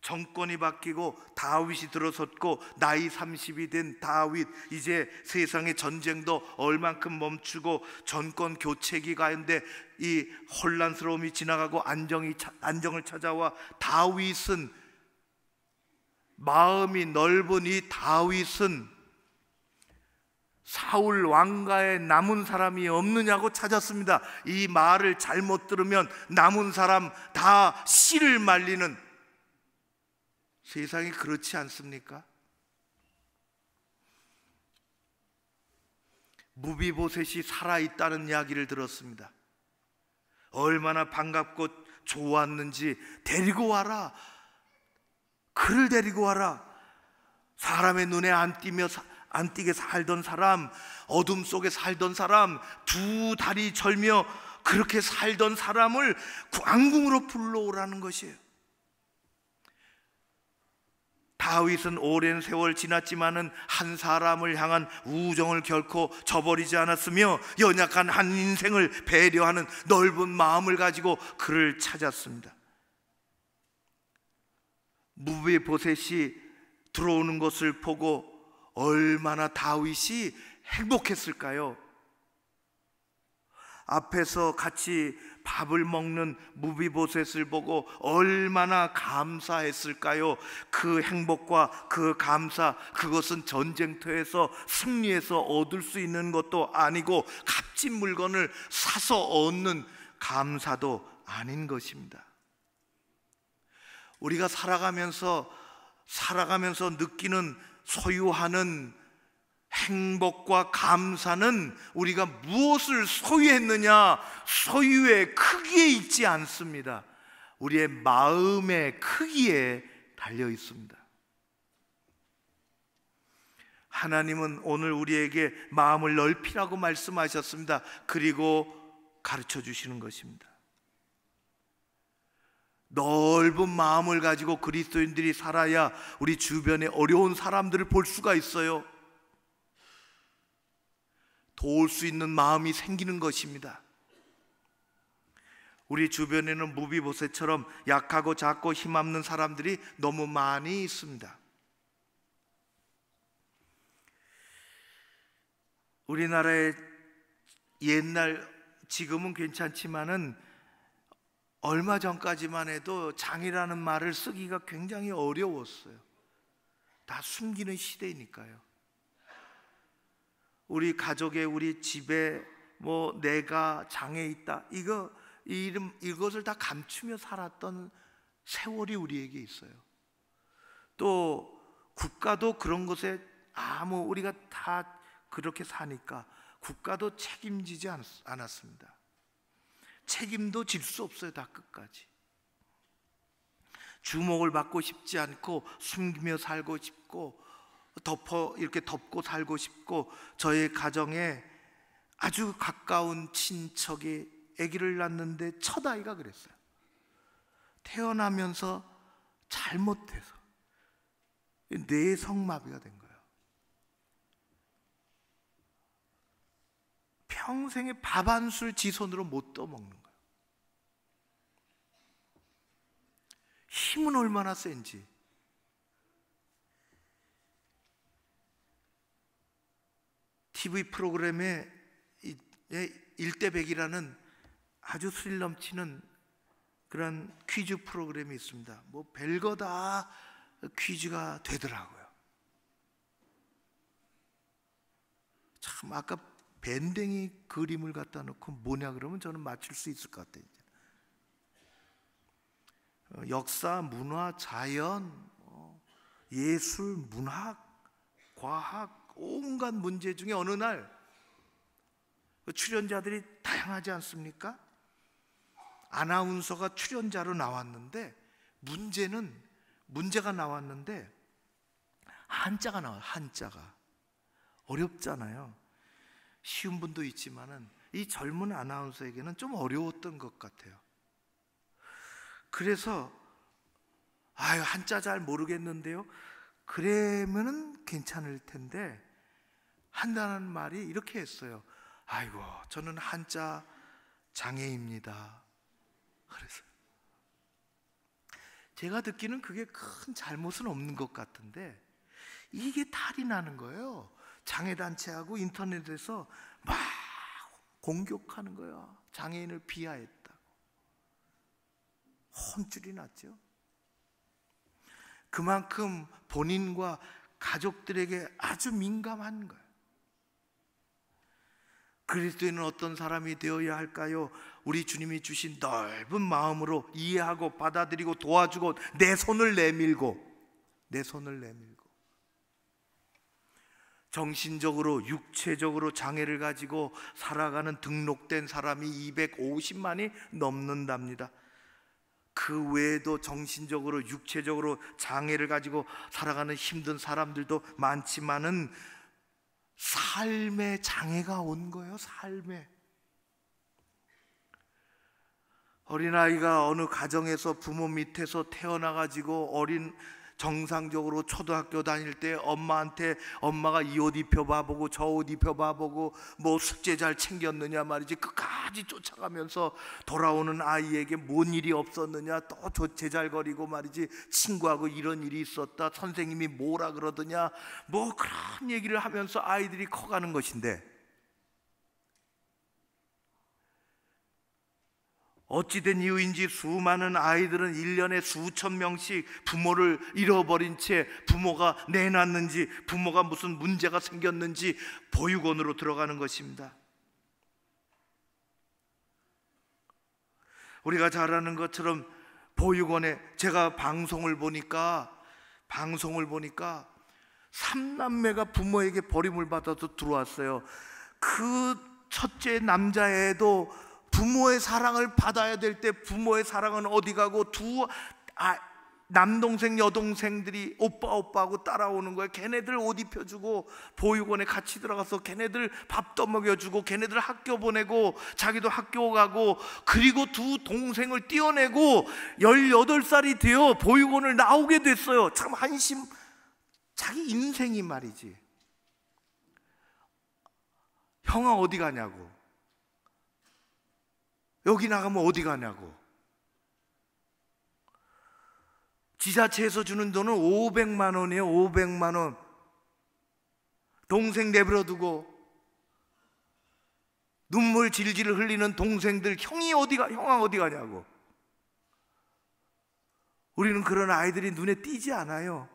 S5: 정권이 바뀌고 다윗이 들어섰고 나이 30이 된 다윗, 이제 세상의 전쟁도 얼만큼 멈추고 정권 교체기 가운데 이 혼란스러움이 지나가고 안정을 찾아와 다윗은, 마음이 넓은 이 다윗은 사울 왕가에 남은 사람이 없느냐고 찾았습니다. 이 말을 잘못 들으면 남은 사람 다 씨를 말리는, 세상이 그렇지 않습니까? 무비보셋이 살아있다는 이야기를 들었습니다. 얼마나 반갑고 좋았는지 데리고 와라, 그를 데리고 와라. 사람의 눈에 안 띄게 살던 사람, 어둠 속에 살던 사람, 두 다리 절며 그렇게 살던 사람을 왕궁으로 불러오라는 것이에요. 다윗은 오랜 세월 지났지만은 한 사람을 향한 우정을 결코 저버리지 않았으며 연약한 한 인생을 배려하는 넓은 마음을 가지고 그를 찾았습니다. 무비보셋이 들어오는 것을 보고 얼마나 다윗이 행복했을까요? 앞에서 같이 밥을 먹는 무비보셋을 보고 얼마나 감사했을까요? 그 행복과 그 감사, 그것은 전쟁터에서 승리해서 얻을 수 있는 것도 아니고 값진 물건을 사서 얻는 감사도 아닌 것입니다. 우리가 살아가면서 느끼는 소유하는 행복과 감사는 우리가 무엇을 소유했느냐, 소유의 크기에 있지 않습니다. 우리의 마음의 크기에 달려 있습니다. 하나님은 오늘 우리에게 마음을 넓히라고 말씀하셨습니다. 그리고 가르쳐 주시는 것입니다. 넓은 마음을 가지고 그리스도인들이 살아야 우리 주변에 어려운 사람들을 볼 수가 있어요. 도울 수 있는 마음이 생기는 것입니다. 우리 주변에는 무비보셋처럼 약하고 작고 힘없는 사람들이 너무 많이 있습니다. 우리나라의 옛날, 지금은 괜찮지만은 얼마 전까지만 해도 장이라는 말을 쓰기가 굉장히 어려웠어요. 다 숨기는 시대니까요. 우리 가족에, 우리 집에 내가 장애 있다, 이것을 다 감추며 살았던 세월이 우리에게 있어요. 또 국가도 그런 것에 우리가 다 그렇게 사니까 국가도 책임지지 않았습니다. 책임도 질 수 없어요. 다 끝까지 주목을 받고 싶지 않고 숨기며 살고 싶고 이렇게 덮고 살고 싶고, 저의 가정에 아주 가까운 친척이 아기를 낳는데 첫 아이가 그랬어요. 태어나면서 잘못해서 뇌성마비가 된 거예요. 평생에 밥 한 술 지 손으로 못 떠먹는 거예요. 힘은 얼마나 센지. TV 프로그램에 일대백이라는 아주 스릴 넘치는 그런 퀴즈 프로그램이 있습니다. 별거 다 퀴즈가 되더라고요. 참, 아까 밴댕이 그림을 갖다 놓고 뭐냐 그러면 저는 맞출 수 있을 것 같아요. 역사, 문화, 자연, 예술, 문학, 과학, 온갖 문제 중에 어느 날 출연자들이 다양하지 않습니까? 아나운서가 출연자로 나왔는데 문제가 나왔는데 한자가 나와요. 한자가 어렵잖아요. 쉬운 분도 있지만은 이 젊은 아나운서에게는 좀 어려웠던 것 같아요. 그래서 한자 잘 모르겠는데요, 그러면은 괜찮을 텐데 한다는 말이 이렇게 했어요. 아이고, 저는 한자 장애입니다. 그래서 제가 듣기는 그게 큰 잘못은 없는 것 같은데 이게 탈이 나는 거예요. 장애단체하고 인터넷에서 막 공격하는 거예요. 장애인을 비하했다고. 혼쭐이 났죠. 그만큼 본인과 가족들에게 아주 민감한 거예요. 그리스도인은 어떤 사람이 되어야 할까요? 우리 주님이 주신 넓은 마음으로 이해하고 받아들이고 도와주고 내 손을 내밀고 정신적으로 육체적으로 장애를 가지고 살아가는 등록된 사람이 250만이 넘는답니다. 그 외에도 정신적으로 육체적으로 장애를 가지고 살아가는 힘든 사람들도 많지만은 삶의 장애가 온 거예요. 삶에. 어린아이가 어느 가정에서 부모 밑에서 태어나가지고 정상적으로 초등학교 다닐 때 엄마한테 엄마가 이 옷 입혀봐보고 저 옷 입혀봐보고 뭐 숙제 잘 챙겼느냐 말이지 끝까지 쫓아가면서 돌아오는 아이에게 뭔 일이 없었느냐, 또 제잘거리고 말이지 친구하고 이런 일이 있었다, 선생님이 뭐라 그러더냐, 뭐 그런 얘기를 하면서 아이들이 커가는 것인데, 어찌된 이유인지 수많은 아이들은 1년에 수천 명씩 부모를 잃어버린 채 부모가 내놨는지 부모가 무슨 문제가 생겼는지 보육원으로 들어가는 것입니다. 우리가 잘 아는 것처럼 보육원에 제가 방송을 보니까 3남매가 부모에게 버림을 받아서 들어왔어요. 그 첫째 남자애도 부모의 사랑을 받아야 될 때 부모의 사랑은 어디 가고 남동생 여동생들이 오빠하고 따라오는 거예요. 걔네들 옷 입혀주고 보육원에 같이 들어가서 걔네들 밥도 먹여주고 걔네들 학교 보내고 자기도 학교 가고, 그리고 두 동생을 떼어내고 18살이 되어 보육원을 나오게 됐어요. 참 한심, 자기 인생이 말이지. 형아 어디 가냐고, 여기 나가면 어디 가냐고. 지자체에서 주는 돈은 500만 원이에요. 500만 원. 동생 내버려두고 눈물 질질 흘리는 동생들, 형아 어디 가냐고. 우리는 그런 아이들이 눈에 띄지 않아요.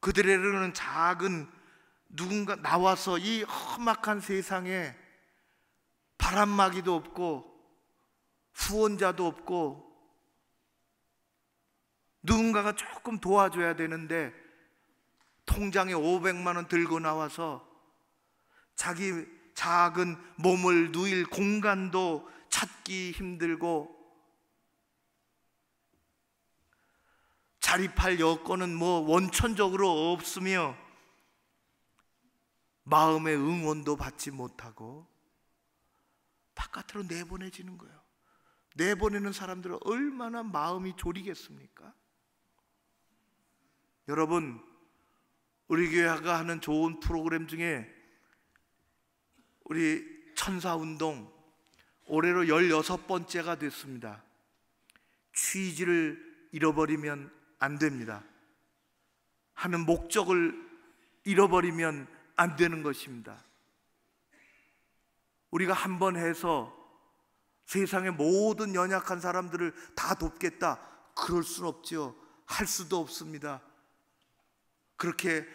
S5: 그들에게는 작은 누군가 나와서 이 험악한 세상에 바람막이도 없고 후원자도 없고 누군가가 조금 도와줘야 되는데 통장에 500만 원 들고 나와서 자기 작은 몸을 누일 공간도 찾기 힘들고 자립할 여건은 뭐 원천적으로 없으며 마음의 응원도 받지 못하고 바깥으로 내보내지는 거예요. 내보내는 사람들은 얼마나 마음이 졸이겠습니까? 여러분, 우리 교회가 하는 좋은 프로그램 중에 우리 천사운동 올해로 16번째가 됐습니다. 취지를 잃어버리면 안 됩니다. 하는 목적을 잃어버리면 안 되는 것입니다. 우리가 한 번 해서 세상의 모든 연약한 사람들을 다 돕겠다, 그럴 수는 없죠. 할 수도 없습니다. 그렇게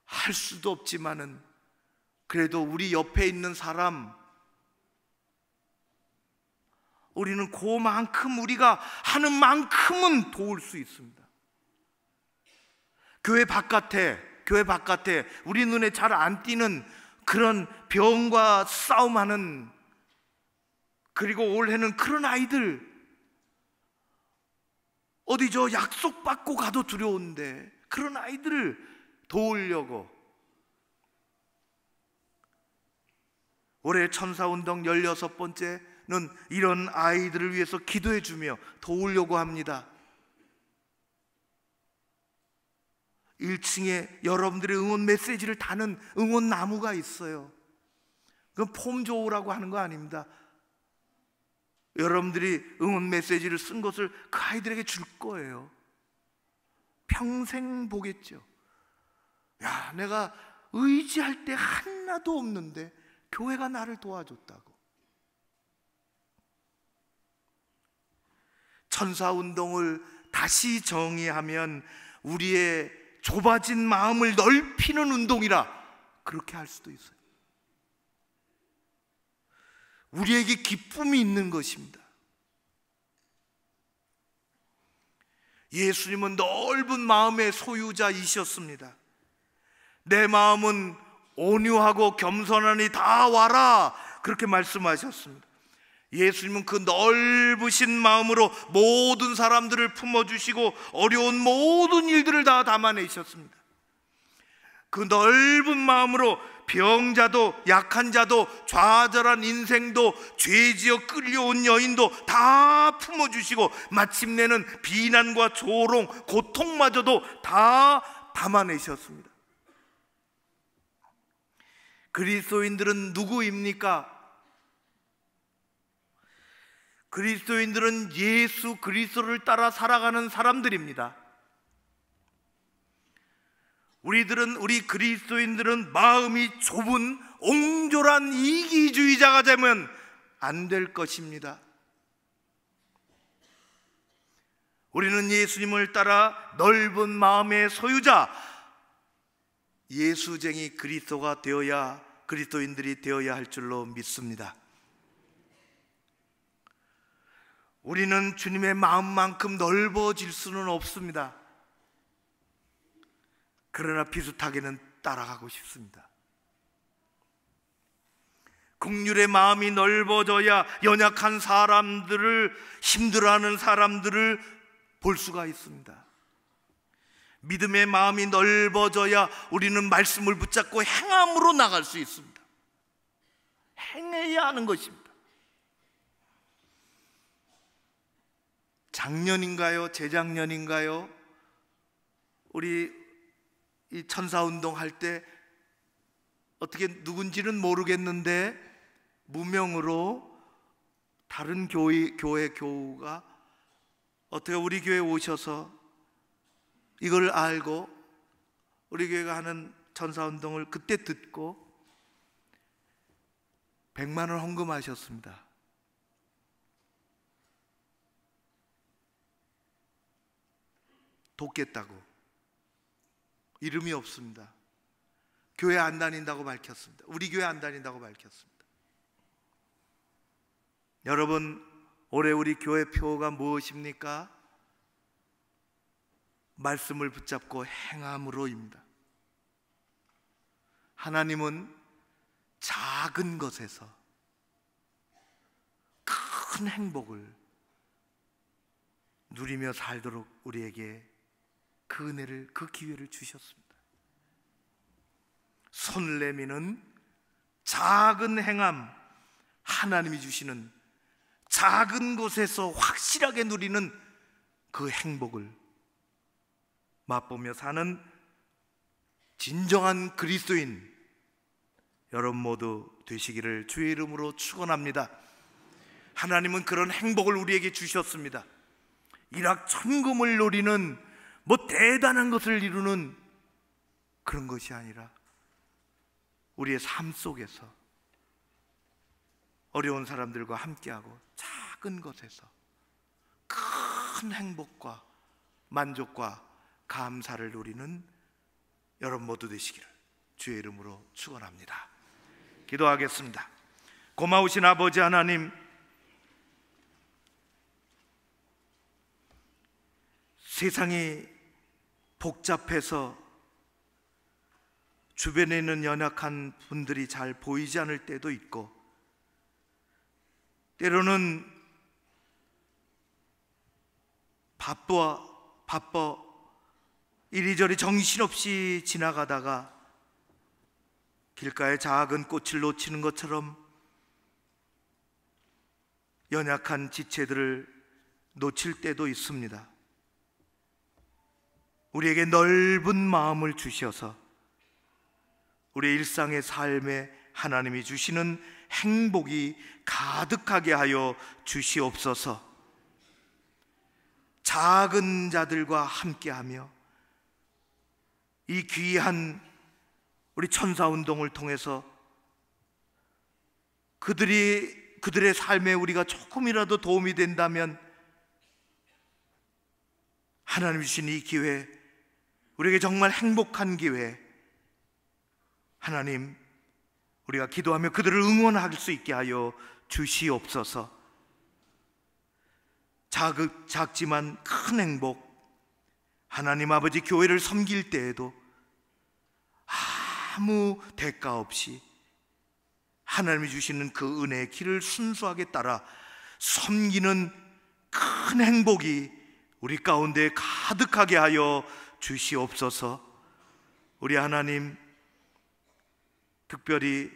S5: 할 수도 없지만은 그래도 우리 옆에 있는 사람, 우리는 그만큼 우리가 하는 만큼은 도울 수 있습니다. 교회 바깥에 우리 눈에 잘 안 띄는 그런 병과 싸움하는, 그리고 올해는 그런 아이들, 어디 저 약속받고 가도 두려운데 그런 아이들을 도우려고 올해 천사운동 16번째는 이런 아이들을 위해서 기도해 주며 도우려고 합니다. 1층에 여러분들의 응원 메시지를 다는 응원 나무가 있어요. 그건 폼 좋으라고 하는 거 아닙니다. 여러분들이 응원 메시지를 쓴 것을 그 아이들에게 줄 거예요. 평생 보겠죠. 야, 내가 의지할 때 하나도 없는데 교회가 나를 도와줬다고. 천사운동을 다시 정의하면 우리의 좁아진 마음을 넓히는 운동이라 그렇게 할 수도 있어요. 우리에게 기쁨이 있는 것입니다. 예수님은 넓은 마음의 소유자이셨습니다. 내 마음은 온유하고 겸손하니 다 와라, 그렇게 말씀하셨습니다. 예수님은 그 넓으신 마음으로 모든 사람들을 품어주시고 어려운 모든 일들을 다 담아내셨습니다. 그 넓은 마음으로 병자도 약한 자도 좌절한 인생도 죄지어 끌려온 여인도 다 품어주시고 마침내는 비난과 조롱, 고통마저도 다 담아내셨습니다. 그리스도인들은 누구입니까? 그리스도인들은 예수 그리스도를 따라 살아가는 사람들입니다. 우리 그리스도인들은 마음이 좁은 옹졸한 이기주의자가 되면 안 될 것입니다. 우리는 예수님을 따라 넓은 마음의 소유자, 예수쟁이 그리스도인들이 되어야 할 줄로 믿습니다. 우리는 주님의 마음만큼 넓어질 수는 없습니다. 그러나 비슷하게는 따라가고 싶습니다. 긍휼의 마음이 넓어져야 연약한 사람들을, 힘들어하는 사람들을 볼 수가 있습니다. 믿음의 마음이 넓어져야 우리는 말씀을 붙잡고 행함으로 나갈 수 있습니다. 행해야 하는 것입니다. 작년인가요? 재작년인가요? 우리 이 천사운동 할 때 어떻게 누군지는 모르겠는데 무명으로 다른 교우가 어떻게 우리 교회에 오셔서 이걸 알고 우리 교회가 하는 천사운동을 그때 듣고 100만 원 헌금하셨습니다. 돕겠다고. 이름이 없습니다. 교회 안 다닌다고 밝혔습니다. 우리 교회 안 다닌다고 밝혔습니다. 여러분, 올해 우리 교회 표가 무엇입니까? 말씀을 붙잡고 행함으로입니다. 하나님은 작은 것에서 큰 행복을 누리며 살도록 우리에게 그 은혜를, 그 기회를 주셨습니다. 손을 내미는 작은 행함, 하나님이 주시는 작은 곳에서 확실하게 누리는 그 행복을 맛보며 사는 진정한 그리스도인 여러분 모두 되시기를 주의 이름으로 축원합니다. 하나님은 그런 행복을 우리에게 주셨습니다. 일확천금을 노리는 대단한 것을 이루는 그런 것이 아니라 우리의 삶 속에서 어려운 사람들과 함께하고 작은 것에서 큰 행복과 만족과 감사를 누리는 여러분 모두 되시기를 주의 이름으로 축원합니다. 기도하겠습니다. 고마우신 아버지 하나님, 세상이 복잡해서 주변에 있는 연약한 분들이 잘 보이지 않을 때도 있고, 때로는 바빠 이리저리 정신없이 지나가다가 길가에 작은 꽃을 놓치는 것처럼 연약한 지체들을 놓칠 때도 있습니다. 우리에게 넓은 마음을 주셔서 우리 일상의 삶에 하나님이 주시는 행복이 가득하게 하여 주시옵소서. 작은 자들과 함께하며 이 귀한 우리 천사운동을 통해서 그들의 삶에 우리가 조금이라도 도움이 된다면 하나님 주신 이 기회, 우리에게 정말 행복한 기회, 하나님 우리가 기도하며 그들을 응원할 수 있게 하여 주시옵소서. 작지만 큰 행복, 하나님 아버지 교회를 섬길 때에도 아무 대가 없이 하나님이 주시는 그 은혜의 길을 순수하게 따라 섬기는 큰 행복이 우리 가운데 가득하게 하여 주시옵소서. 우리 하나님, 특별히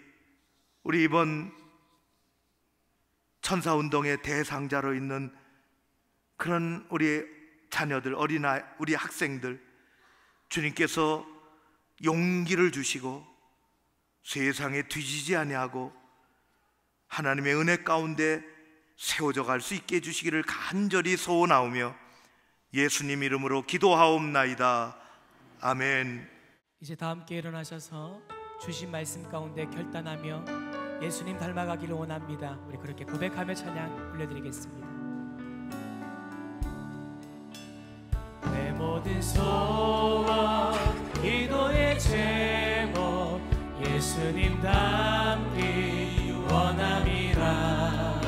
S5: 우리 이번 천사운동의 대상자로 있는 그런 우리 자녀들, 우리 학생들, 주님께서 용기를 주시고 세상에 뒤지지 아니하고 하나님의 은혜 가운데 세워져 갈 수 있게 해주시기를 간절히 소원하오며 예수님 이름으로 기도하옵나이다. 아멘.
S2: 이제 다 함께 일어나셔서 주신 말씀 가운데 결단하며 예수님 닮아가기를 원합니다. 우리 그렇게 고백하며 찬양 올려드리겠습니다. 내 모든 소원 기도의 제목 예수님 닮기 원함이라.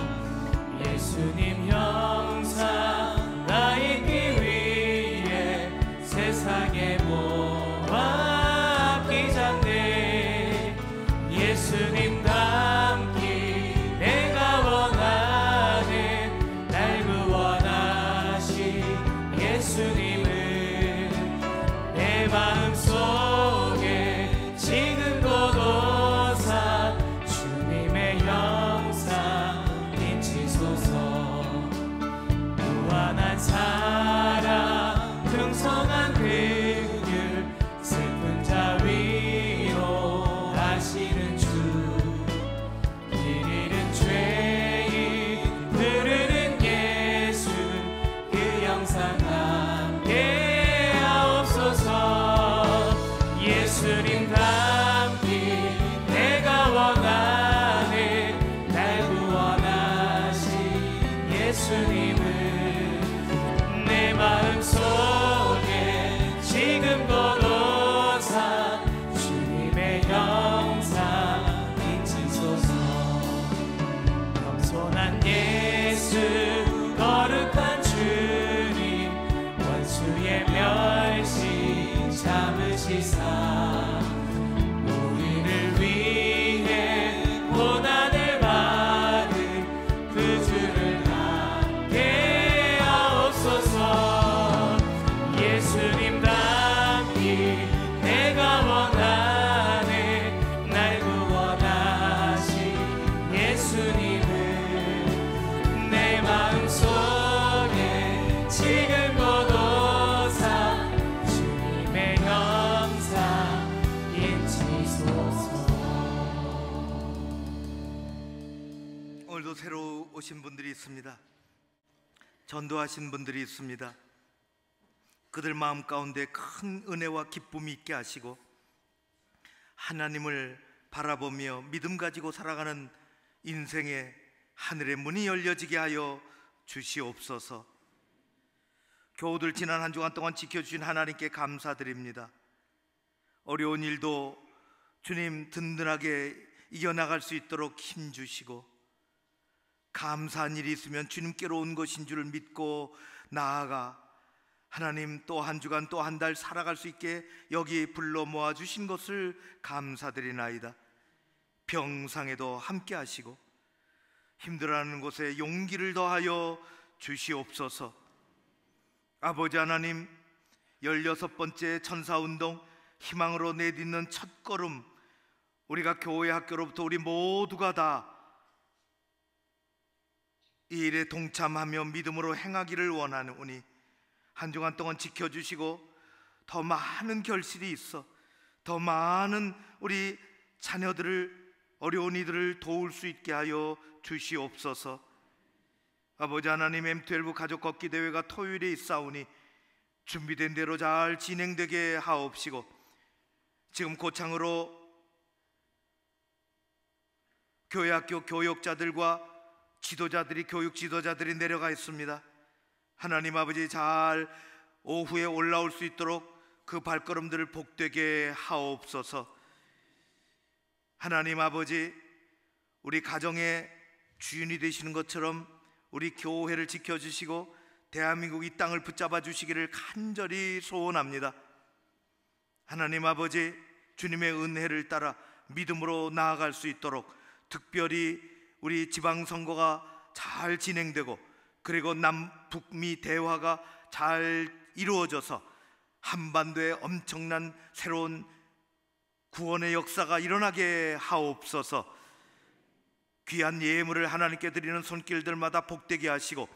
S2: 예수님 형상 나 있기 위해 세상의 모아 기잡네. 예수님 닮기 내가 원하는 날 구원하신 예수님을 내 마음속에 지금도 오사 주님의 형상 비치소서. 무한한 사랑 풍성한 긍휼 슬픈 자 위로 하시는 주. 길 잃은 죄인 부르는 예수 그 형상 함께 하옵소서. 예수님 닮기 내가 원하는 날 구원하신 예수님을 내 마음속에 지금도 오사 주님의 형상 비치소서. 겸손한 예수 거룩한 주님 원수의 멸시 참으시사 우리를 위해 고난을 받은 그 주를 함께 하옵소서. 예수님 닮기 내가 원하는 날 구원하신 예수님을 내 마음속에 지금도 오사 주님의 형상 인치소서.
S5: 오늘도 새로 오신 분들이 있습니다. 전도하신 분들이 있습니다. 그들 마음 가운데 큰 은혜와 기쁨이 있게 하시고 하나님을 바라보며 믿음 가지고 살아가는 인생의 하늘의 문이 열려지게 하여 주시옵소서. 교우들 지난 한 주간 동안 지켜주신 하나님께 감사드립니다. 어려운 일도 주님 든든하게 이겨나갈 수 있도록 힘주시고 감사한 일이 있으면 주님께로 온 것인 줄 믿고 나아가 하나님 또 한 주간 또 한 달 살아갈 수 있게 여기 불러 모아주신 것을 감사드리나이다. 병상에도 함께 하시고 힘들어하는 곳에 용기를 더하여 주시옵소서. 아버지 하나님, 16번째 천사운동 희망으로 내딛는 첫걸음, 우리가 교회 학교로부터 우리 모두가 다 이 일에 동참하며 믿음으로 행하기를 원하노니 한 주간 동안 지켜주시고 더 많은 결실이 있어 더 많은 우리 자녀들을, 어려운 이들을 도울 수 있게 하여 주시옵소서. 아버지 하나님, M12 가족 걷기 대회가 토요일에 있사오니 준비된 대로 잘 진행되게 하옵시고 지금 고창으로 교회 학교 교역자들과 지도자들이, 교육 지도자들이 내려가 있습니다. 하나님 아버지, 잘 오후에 올라올 수 있도록 그 발걸음들을 복되게 하옵소서. 하나님 아버지, 우리 가정의 주인이 되시는 것처럼 우리 교회를 지켜주시고 대한민국 이 땅을 붙잡아 주시기를 간절히 소원합니다. 하나님 아버지, 주님의 은혜를 따라 믿음으로 나아갈 수 있도록 특별히 우리 지방선거가 잘 진행되고 그리고 남북미 대화가 잘 이루어져서 한반도에 엄청난 새로운 구원의 역사가 일어나게 하옵소서. 귀한 예물을 하나님께 드리는 손길들마다 복되게 하시고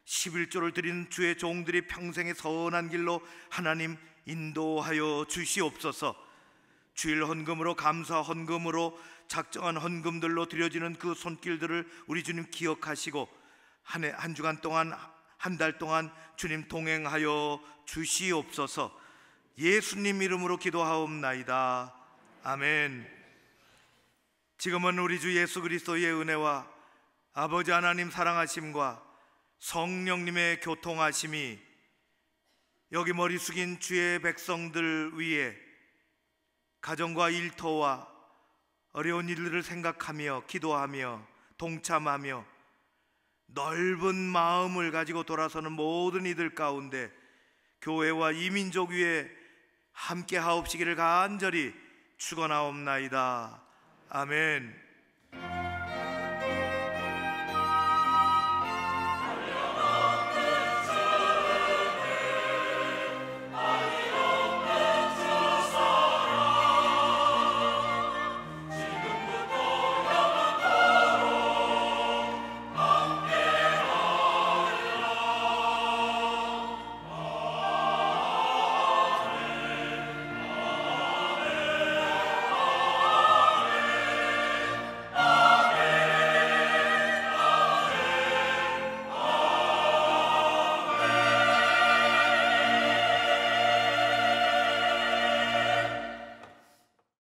S5: 11조를 드리는 주의 종들이 평생의 선한 길로 하나님 인도하여 주시옵소서. 주일 헌금으로 감사 헌금으로 작정한 헌금들로 드려지는 그 손길들을 우리 주님 기억하시고 한 주간 동안 한 달 동안 주님 동행하여 주시옵소서. 예수님 이름으로 기도하옵나이다. 아멘. 지금은 우리 주 예수 그리스도의 은혜와 아버지 하나님 사랑하심과 성령님의 교통하심이 여기 머리 숙인 주의 백성들 위에 가정과 일터와 어려운 일들을 생각하며 기도하며 동참하며 넓은 마음을 가지고 돌아서는 모든 이들 가운데 교회와 이민족 위에 함께 하옵시기를 간절히 축원하옵나이다. 아멘.